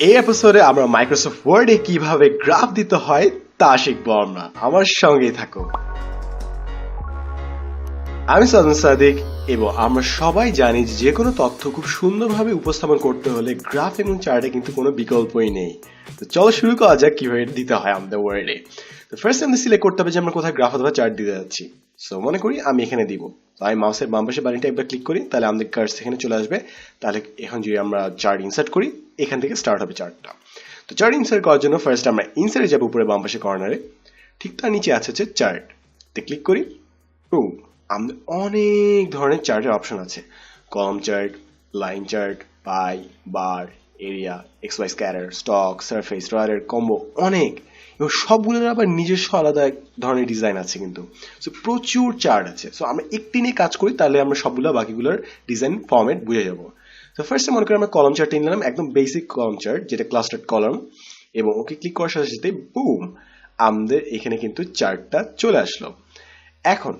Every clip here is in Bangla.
এই এপিসোডে আমরা মাইক্রোসফট ওয়ার্ডে কিভাবে গ্রাফ দিতে হয় তা শিখবো আমরা। আমার সঙ্গেই থাকো। আমি সাদন সাদিক এবং আমরা সবাই জানি যে কোনো তথ্য খুব সুন্দরভাবে উপস্থাপন করতে হলে গ্রাফ এবং চার্টে কিন্তু কোনো বিকল্পই নেই। তো চলো শুরু করা যাক কিভাবে দিতে হয় আমাদের ওয়ার্ডে। তো ফার্স্ট আমাদের সিলেক্ট করতে হবে যে আমরা কোথায় গ্রাফ অথবা চার্ট দিতে যাচ্ছি। সো মনে করি আমি এখানে দিব, তো আমি মাউসের বাম পাশে বাটনটা একবার ক্লিক করি, তাহলে আমাদের কার্স এখানে চলে আসবে। তাহলে এখন যদি আমরা চার্ট ইনসার্ট করি, এখান থেকে স্টার্ট হবে চার্টটা। তো চার্ট ইনসার্ট করার জন্য ফার্স্ট আমরা ইনসার্টে যাবো উপরে বাম পাশে কর্নারে, ঠিক তার নিচে আছে হচ্ছে চার্ট, তে ক্লিক করি। আমাদের অনেক ধরনের চার্টের অপশন আছে, column chart, line chart, pie, bar, area, X Y scatter, stock, surface, রয়ারের কম্বো, অনেক, এবং সবগুলোর আবার নিজস্ব আলাদা এক ধরনের ডিজাইন আছে কিন্তু। সো প্রচুর চার্ট আছে। সো আমরা একটি নিয়ে কাজ করি, তাহলে আমরা সবগুলো বাকিগুলোর ডিজাইন ফরম্যাট বুঝে যাবো। তো ফার্স্টে মনে করি আমরা কলাম চার্টে নিলাম, একদম বেসিক কলাম চার্ট যেটা ক্লাস্টার্ড কলাম, এবং ওকে ক্লিক করার সাথে সাথে বুম, আমাদের এখানে কিন্তু চার্টটা চলে আসলো। এখন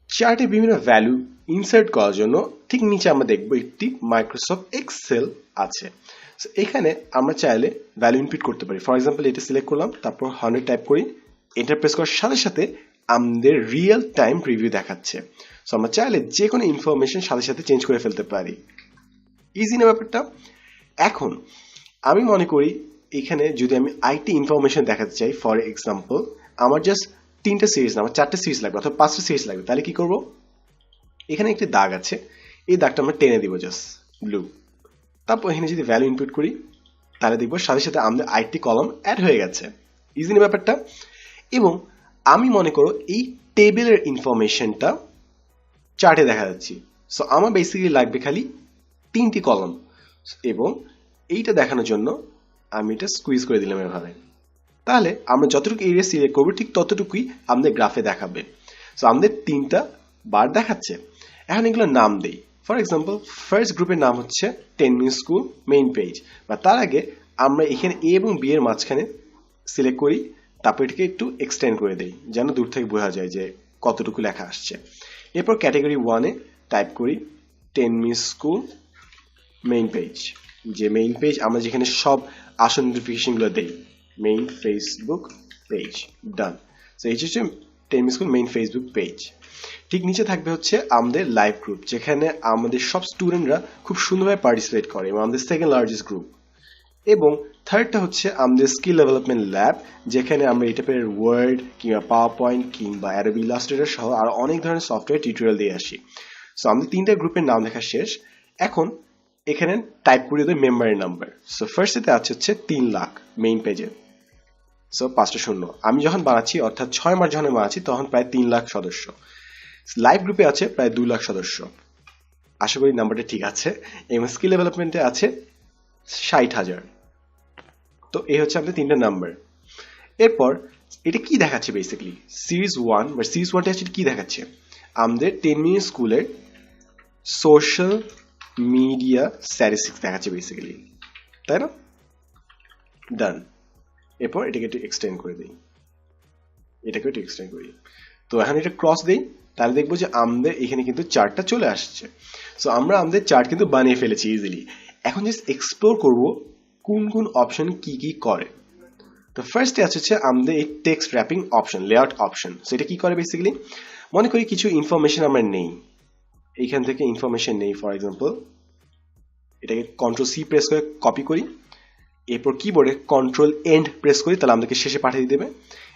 চার্টে বিভিন্ন ভ্যালু ইনসার্ট করার জন্য ঠিক নিচে আমরা দেখব একটি মাইক্রোসফট এক্সেল আছে। সো এখানে আমরা চাইলে ভ্যালু ইনপুট করতে পারি। ফর এক্সাম্পল এটা সিলেক্ট করলাম, তারপর 100 টাইপ করি, এন্টার প্রেস করার সাথে সাথে আমাদের রিয়েল টাইম প্রিভিউ দেখাচ্ছে। সো আমরা চাইলে যে কোনো ইনফরমেশন সাথে সাথে চেঞ্জ করে ফেলতে পারি। ইজি না ব্যাপারটা? এখন আমি মনে করি এখানে যদি আমি আইটি ইনফরমেশন দেখাতে চাই, ফর এক্সাম্পল আমার জাস্ট 3টা সিরিজ না, আমার 4টা সিরিজ লাগবে অথবা 5টা সিরিজ লাগবে, তাহলে কি করব? এখানে একটি দাগ আছে, এই দাগটা আমরা টেনে দিব জাস্ট ব্লু। তারপর এখানে যদি ভ্যালু ইনপুট করি, তাহলে দেখবো সাথে সাথে আমাদের আইটি কলাম অ্যাড হয়ে গেছে। ইজি না ব্যাপারটা? এবং আমি মনে করো এই টেবিলের ইনফরমেশনটা চার্টে দেখা যাচ্ছে। সো আমার বেসিক্যালি লাগবে খালি 3টি কলাম, এবং এইটা দেখানোর জন্য আমি এটা স্কুইজ করে দিলাম এভাবে। তাহলে আমরা যতটুকু এরিয়া সিলেক্ট করবো ঠিক ততটুকুই আমাদের গ্রাফে দেখাবে। সো আমাদের 3টা বার দেখাচ্ছে। এখন এগুলো নাম দেই। ফর এক্সাম্পল ফার্স্ট গ্রুপের নাম হচ্ছে 10 মিনিট স্কুল মেইন পেজ, বা তার আগে আমরা এখানে এ এবং বি এর মাঝখানে সিলেক্ট করি, তারপর এটাকে একটু এক্সটেন্ড করে দেই যেন দূর থেকে বোঝা যায় যে কতটুকু লেখা আসছে। এরপর ক্যাটাগরি 1-এ টাইপ করি 10 মিনিট স্কুল মেইন পেজ, যে মেইন পেজ আমরা যেখানে সব আসল নোটিফিকেশনগুলো দেই, মেইন ফেসবুক পেজ। ডান। সো এই হচ্ছে 10 minute school main Facebook page. ঠিক নিচে থাকবে হচ্ছে আমাদের লাইভ গ্রুপ, যেখানে আমাদের সব স্টুডেন্টরা খুব সুন্দরভাবে পার্টিসিপেট করে, এবং আমাদের সেকেন্ড লার্জেস্ট গ্রুপ। এবং থার্ডটা হচ্ছে আমাদের স্কিল ডেভেলপমেন্ট ল্যাব, যেখানে আমরা এই টাইপের ওয়ার্ড কিংবা পাওয়ার পয়েন্ট কিংবা অ্যাডোবি ইলাস্ট্রেটর সহ আরো অনেক ধরনের সফটওয়্যার টিউটোরিয়াল দিয়ে আসি। সো আমাদের 3টা গ্রুপের নাম লেখা শেষ। এখন এখানে টাইপ করে দেয় মেম্বারের নাম্বার। সো ফার্স্টেতে আছে হচ্ছে 3 লাখ মেইন পেজে। সো 5টা শূন্য। আমি যখন বানাচ্ছি, অর্থাৎ 6 মাস যখন বানাচ্ছি, তখন প্রায় 3 লাখ সদস্য। লাইভ গ্রুপে আছে প্রায় 2 লাখ সদস্য। আশা করি নাম্বারটা ঠিক আছে। এবং স্কিল ডেভেলপমেন্টে আছে 60,000। তো এই হচ্ছে আমাদের 3টা নাম্বার। এরপর এটা কি দেখাচ্ছে বেসিক্যালি, সিরিজ 1 বা সিরিজ 1টা আসলে কি দেখাচ্ছে? আমাদের 10 মিনিট স্কুলের সোশ্যাল মিডিয়া স্ট্যাটিস্টিক্স দেখাচ্ছে বেসিক্যালি, তাই না? ডান। এরপর এটাকে একটু এক্সটেন্ড করে দিই, এটাকে একটু এক্সটেন্ড করি। তো এখন এটা ক্রস দেই, তাহলে দেখবো যে আমাদের এখানে কিন্তু চার্টটা চলে আসছে। সো আমরা আমাদের চার্ট কিন্তু বানিয়ে ফেলেছি ইজিলি। এখন জাস্ট এক্সপ্লোর করব কোন কোন অপশন কি কি করে। তো ফার্স্টে আছে হচ্ছে আমাদের এই text wrapping option, layout option. So এটা কি করে বেসিক্যালি, মনে করি কিছু ইনফরমেশন আমরা নেই, এইখান থেকে ইনফরমেশন নেই। ফর এক্সাম্পল এটাকে কন্ট্রোল সি প্রেস করে কপি করি, এরপর কিবোর্ডে কন্ট্রোল এন্ড প্রেস করি, তাহলে আমাদেরকে শেষে পাঠিয়ে দেবে।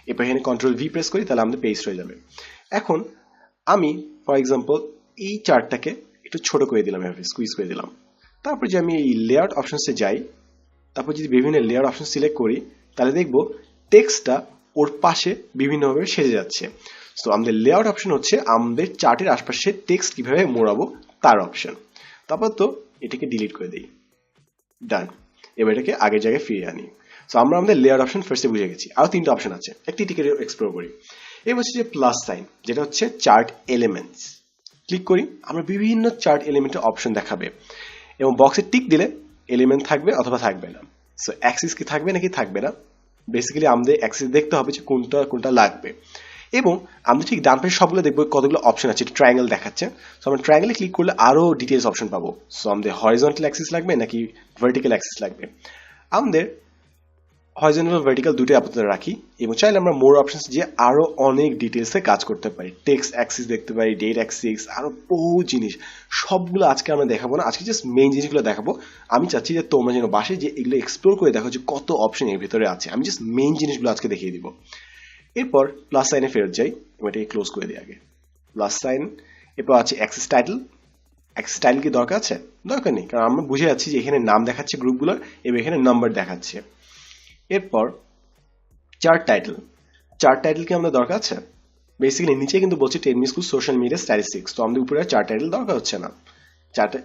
এরপর এখানে কন্ট্রোল ভি প্রেস করি, তাহলে আমাদের পেস্ট হয়ে যাবে। এখন আমি ফর এক্সাম্পল এই চার্টটাকে একটু ছোট করে দিলাম, এভাবে স্কুইজ করে দিলাম। তারপর যে আমি এই লেআউট অপশনসে যাই, তারপর যদি বিভিন্ন লেয়ার অপশন সিলেক্ট করি, তাহলে দেখবো টেক্সটটা ওর পাশে বিভিন্নভাবে সেজে যাচ্ছে। সো আমাদের লেআউট অপশন হচ্ছে আমাদের চার্টের আশপাশে টেক্সট কিভাবে মোড়াবো তার অপশন। তারপর তো এটাকে ডিলিট করে দিই। ডান। এবার এটাকে আগের জায়গায় ফিরিয়ে আনি। সো আমরা আমাদের লেয়ার অপশন ফার্স্টে বুঝে গেছি। আরো 3টা অপশন আছে, একটি টিকে এক্সপ্লোর করি। এবার হচ্ছে যে প্লাস সাইন, যেটা হচ্ছে চার্ট এলিমেন্টস। ক্লিক করি, আমরা বিভিন্ন চার্ট এলিমেন্টের অপশন দেখাবে, এবং বক্সে টিক দিলে এলিমেন্ট থাকবে অথবা থাকবে না। সো অ্যাক্সিস কি থাকবে নাকি থাকবে না, বেসিক্যালি আমাদের অ্যাক্সিস দেখতে হবে যে কোনটা কোনটা লাগবে। এবং আমরা ঠিক ডান পাশে সবগুলো দেখবো কতগুলো অপশন আছে, ট্রায়াঙ্গেল দেখাচ্ছে। সো আমরা ট্রায়াঙ্গেলে ক্লিক করলে আরো ডিটেলস অপশন পাবো। সো আমাদের হরিজন্টাল অ্যাক্সিস লাগবে নাকি ভার্টিক্যাল অ্যাক্সিস লাগবে। আমাদের হরিজন্টাল ভার্টিক্যাল দুটোই আপাতত রাখি এবং চাইলে আমরা মোর অপশনস যে আরো অনেক ডিটেলসে কাজ করতে পারি, টেক্সট অ্যাক্সিস দেখতে পারি, ডেট অ্যাক্সিস, আরো বহু জিনিস। সবগুলো আজকে আমরা দেখাবো না, আজকে জাস্ট মেইন জিনিসগুলো দেখাবো। আমি চাচ্ছি যে তোমরা যেন বাসে যে এগুলো এক্সপ্লোর করে দেখো যে কত অপশন এর ভিতরে আছে। আমি জাস্ট মেইন জিনিসগুলো আজকে দেখিয়ে দিব। এরপর প্লাস সাইনে ফেরত যাই এবং এটাকে ক্লোজ করে দিই আগে। প্লাস সাইন, এরপর আছে অ্যাক্সেস টাইটেল। অ্যাক্সেস টাইটেল কি দরকার আছে? দরকার নেই, কারণ আমরা বুঝে যাচ্ছি যে এখানে নাম দেখাচ্ছে গ্রুপগুলোর এবং এখানে নাম্বার দেখাচ্ছে। এরপর চার্ট টাইটেল। চার্ট টাইটেল কি আমাদের দরকার আছে? বেসিক্যালি নিচে কিন্তু বলছে tell me school social media statistics, তো আমাদের উপরে চার্ট টাইটেল দরকার হচ্ছে না।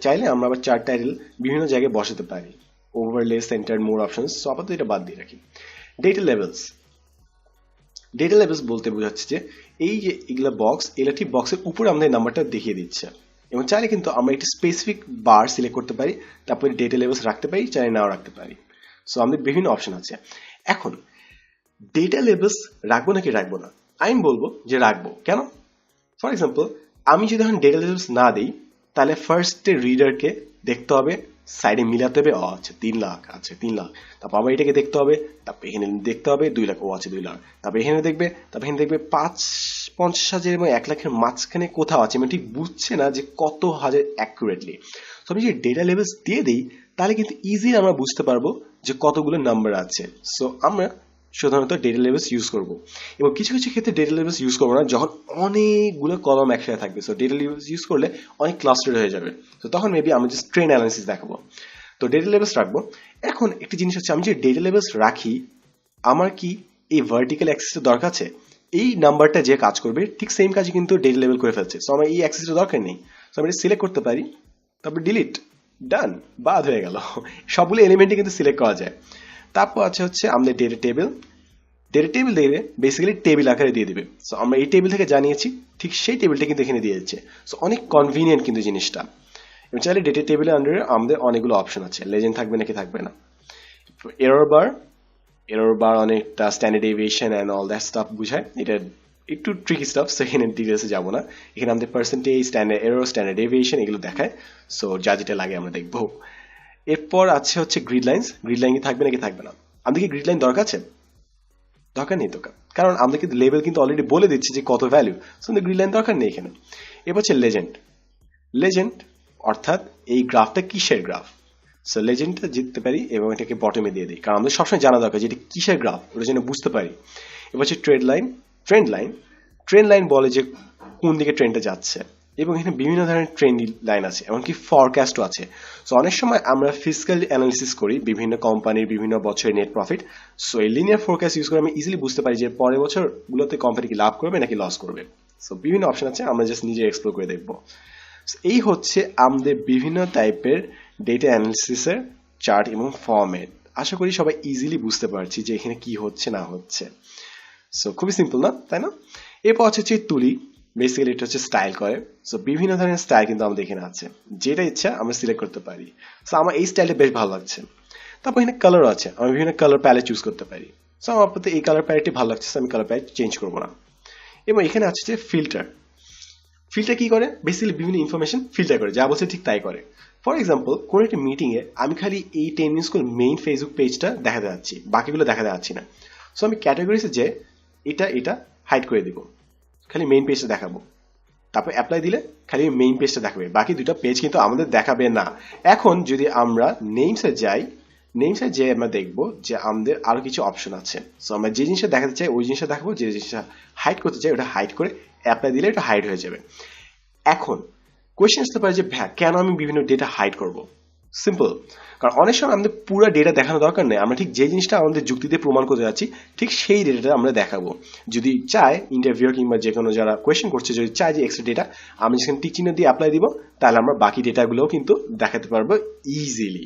চাইলে আমরা আবার চার্ট টাইটেল বিভিন্ন জায়গায় বসাতে পারি, ওভারলে, সেন্টার, মোর অপশনস। সো আপাতত এটা বাদ দিয়ে রাখি। Data levels. ডেটা লেভেলস বলতে বোঝাচ্ছে যে এই যে এগুলা বক্স, এগুলা ঠিক বক্সের উপরে আমাদের নাম্বারটা দেখিয়ে দিচ্ছে এবং চাইলে কিন্তু আমরা একটি স্পেসিফিক বার সিলেক্ট করতে পারি, তারপরে ডেটা লেভেলস রাখতে পারি, চাইলে নাও রাখতে পারি। সো আমাদের বিভিন্ন অপশন আছে। এখন ডেটা লেভেলস রাখবো নাকি রাখবো না? আমি বলবো যে রাখবো। কেন? ফর এক্সাম্পল, আমি যদি এখন ডেটা লেভেলস না দিই, তাহলে ফার্স্টে রিডারকে দেখতে হবে, সাইডে মিলাতে হবে, আচ্ছা 3 লাখ, আচ্ছা 3 লাখ, তারপর আবার এটাকে দেখতে হবে, তারপর এখানে দেখতে হবে 2 লাখ, ও আছে 2 লাখ, তারপর এখানে দেখবে, তারপর এখানে দেখবে 50,000 এবং 1 লাখের মাঝখানে কোথাও আছে, মানে ঠিক বুঝছে না যে কত হাজার অ্যাকুরেটলি। তো আমি যদি ডেটা লেভেলস দিয়ে দিই, তাহলে কিন্তু ইজিলি আমরা বুঝতে পারবো যে কতগুলো নাম্বার আছে। সো আমরা সাধারণত ডেটা লেভেলস ইউজ করব এবং কিছু কিছু ক্ষেত্রে ডেটা লেভেলস ইউজ করবো না, যখন অনেকগুলো কলম একসাথে থাকবে। সো ডেটা লেভেলস ইউজ করলে অনেক ক্লাস্টার্ড হয়ে যাবে, তো তখন মেবি আমি জাস্ট ট্রেন অ্যানালিসিস দেখাবো। তো ডেটা লেভেলস রাখবো। এখন একটি জিনিস হচ্ছে, আমি যে ডেটা লেভেলস রাখি, আমার কি এই ভার্টিক্যাল অ্যাক্সেসটা দরকার আছে? এই নাম্বারটা যে কাজ করবে ঠিক সেম কাজই কিন্তু ডেটা লেভেল করে ফেলছে, সো আমার এই অ্যাক্সেসটা দরকার নেই। সো আমি এটা সিলেক্ট করতে পারি, তারপর ডিলিট, ডান, বাদ হয়ে গেল। সবগুলো এলিমেন্টই কিন্তু সিলেক্ট করা যায়। তারপর আছে হচ্ছে আমাদের ডেটা টেবিল। ডেটা টেবিল দেবে বেসিক্যালি টেবিল আকারে দিয়ে দিবে। সো আমরা এই টেবিল থেকে জানিয়েছি, ঠিক সেই টেবিলটা কিন্তু এখানে দিয়ে দিচ্ছে। সো অনেক কনভিনিয়েন্ট কিন্তু জিনিসটা। এবং চাইলে ডেটা টেবিলের আন্ডারে আমাদের অনেকগুলো অপশন আছে, লেজেন্ড থাকবে নাকি থাকবে না। এরর বার, এরর বার অনেকটা standard deviation and all that staff বুঝায়। এটা একটু ট্রিকি স্টাফ, সো এখানে ডিটেলসে যাবো না। এখানে আমাদের percentage, standard error, standard deviation এগুলো দেখায়। সো যা যেটা লাগে আমরা দেখবো। এরপর আছে হচ্ছে গ্রিড লাইন্স। গ্রিড লাইন কি থাকবে নাকি থাকবে না? আমাদের কি গ্রিড লাইন দরকার আছে? দরকার নেই তো, কারণ আমরা কিন্তু লেভেল কিন্তু অলরেডি বলে দিচ্ছি যে কত ভ্যালু। সো আমাদের গ্রিড লাইন দরকার নেই এখানে। এরপর হচ্ছে লেজেন্ড। লেজেন্ড অর্থাৎ এই গ্রাফটা কিসের গ্রাফ। সো লেজেন্ডটা জিততে পারি এবং এটাকে বটমে দিয়ে দিই, কারণ আমাদের সবসময় জানা দরকার যে এটা কিসের গ্রাফ, ওটা যেন বুঝতে পারি। এবার হচ্ছে trade line. Trend line, trend line বলে যে কোন দিকে ট্রেনটা যাচ্ছে এবং এখানে বিভিন্ন ধরনের ট্রেন্ড লাইন আছে, এমনকি ফরকাস্টও আছে। সো অনেক সময় আমরা ফিজিক্যাল অ্যানালিসিস করি বিভিন্ন কোম্পানির বিভিন্ন বছরের নেট প্রফিট। সো এই লিনিয়ার ফোরকাস্ট ইউজ করে আমি ইজিলি বুঝতে পারি যে পরের বছরগুলোতে কোম্পানি কি লাভ করবে নাকি লস করবে। সো বিভিন্ন অপশন আছে, আমরা জাস্ট নিজে এক্সপ্লোর করে দেখবো। এই হচ্ছে আমাদের বিভিন্ন টাইপের ডেটা অ্যানালিসিসের চার্ট এবং ফরম্যাট। আশা করি সবাই ইজিলি বুঝতে পারছি যে এখানে কি হচ্ছে না হচ্ছে। সো খুবই সিম্পল না, তাই না? এরপর হচ্ছে তুলি। বেসিক্যালি এটা হচ্ছে স্টাইল করে। সো বিভিন্ন ধরনের স্টাইল কিন্তু আমাদের এখানে আছে, যেটা ইচ্ছা আমরা সিলেক্ট করতে পারি। সো আমার এই স্টাইলটা বেশ ভালো লাগছে। তারপর এখানে কালারও আছে, আমি বিভিন্ন কালার প্যালেট চুজ করতে পারি। সো আমার আপাতত এই কালার প্যালেটটি ভালো লাগছে, আমি কালার প্যালেট চেঞ্জ করবো না। এবং এখানে আছে যে ফিল্টার। ফিল্টার কি করে? বেসিক্যালি বিভিন্ন ইনফরমেশন ফিল্টার করে, যা বলছে ঠিক তাই করে। ফর এক্সাম্পল, কোনো একটা মিটিংয়ে আমি খালি এই 10 মিনিট স্কুল মেইন ফেসবুক পেজটা দেখাতে যাচ্ছি, বাকিগুলো দেখাতে যাচ্ছি না। সো আমি ক্যাটাগরিজে যে এটা হাইড করে দিব, খালি মেইন পেজটা দেখাবো। তারপর অ্যাপ্লাই দিলে খালি মেইন পেজটা দেখাবে, বাকি দুটো পেজ কিন্তু আমাদের দেখাবে না। এখন যদি আমরা নেমসে যাই, নেমসে যে আমরা দেখবো যে আমাদের আরো কিছু অপশন আছে। সো আমরা যে জিনিসটা দেখাতে চাই ওই জিনিসটা দেখাবো, যে জিনিসটা হাইড করতে চাই ওটা হাইড করে অ্যাপ্লাই দিলে এটা হাইড হয়ে যাবে। এখন কোয়েশ্চেন আসতে পারে যে ভাই কেন আমি বিভিন্ন ডেটা হাইড করব? সিম্পল, কারণ অনেক সময় আমাদের পুরো ডেটা দেখানো দরকার নেই, আমরা ঠিক যে জিনিসটা আমাদের যুক্তিতে প্রমাণ করতে যাচ্ছি ঠিক সেই ডেটাটা আমরা দেখাবো। যদি চায় ইন্টারভিউ কিংবা যে কোনো যারা কোয়েশ্চেন করছে, যদি চায় যে এক্সট্রা ডেটা আমি যেখানে টিক চিহ্ন দিয়ে অ্যাপ্লাই দিব, তাহলে আমরা বাকি ডেটাগুলোও কিন্তু দেখাতে পারবো ইজিলি।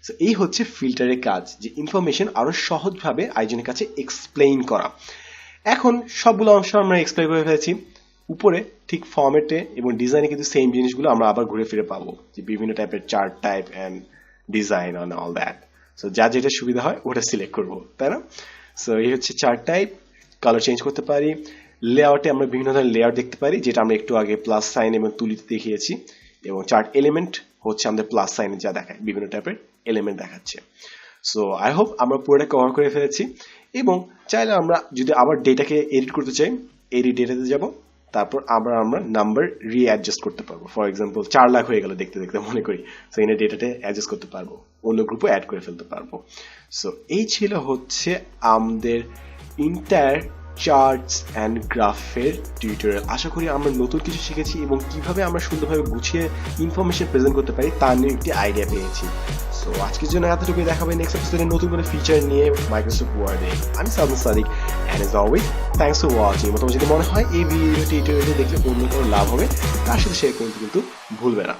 সো এই হচ্ছে ফিল্টারের কাজ, যে ইনফরমেশন আরো সহজভাবে আরেকজনের কাছে এক্সপ্লেইন করা। এখন সবগুলো অংশ আমরা এক্সপ্লেইন করে ফেলেছি। উপরে ঠিক ফরম্যাটে এবং ডিজাইনে কিন্তু সেম জিনিসগুলো আমরা আবার ঘুরে ফিরে পাবো, যে বিভিন্ন টাইপের chart type and design on all that. So যা যেটা সুবিধা হয় ওটা সিলেক্ট করবো, তাই না? সো এই হচ্ছে চার্ট টাইপ। কালার চেঞ্জ করতে পারি। লেআউটে আমরা বিভিন্ন ধরনের লেয়ার দেখতে পারি, যেটা আমরা একটু আগে প্লাস সাইন এবং তুলিতে দেখিয়েছি। এবং চার্ট এলিমেন্ট হচ্ছে আমাদের প্লাস সাইনে যা দেখায়, বিভিন্ন টাইপের এলিমেন্ট দেখাচ্ছে। সো আই হোপ আমরা পুরোটা কভার করে ফেলেছি, এবং চাইলে আমরা যদি আবার ডেটাকে এডিট করতে চাই, এডিট ডেটাতে যাব, তারপর আমরা নাম্বার রিঅ্যাডজাস্ট করতে পারবো। ফর এক্সাম্পল 4 লাখ হয়ে গেল দেখতে দেখতে মনে করি, সো এনে ডেটাতে অ্যাডজাস্ট করতে পারবো, অন্য গ্রুপে অ্যাড করে ফেলতে পারবো। সো এই ছিল হচ্ছে আমাদের ইন্টায়ার চার্টস অ্যান্ড গ্রাফের টিউটোরিয়াল। আশা করি আমরা নতুন কিছু শিখেছি এবং কিভাবে আমরা সুন্দরভাবে গুছিয়ে ইনফরমেশন প্রেজেন্ট করতে পারি তা নিয়ে একটি আইডিয়া পেয়েছি। সো আজকের জন্য এতটুকুই, দেখাবে নেক্সট এপিসোডে নতুন করে ফিচার নিয়ে মাইক্রোসফট ওয়ার্ডে। আমি Salman Sadik, and as always thanks for watching. তোমার যদি মনে হয় এই ভিডিও টিউটোরিয়ালটি দেখলে অন্য কোনো লাভ হবে, তার সাথে শেয়ার করতে কিন্তু ভুলবে না।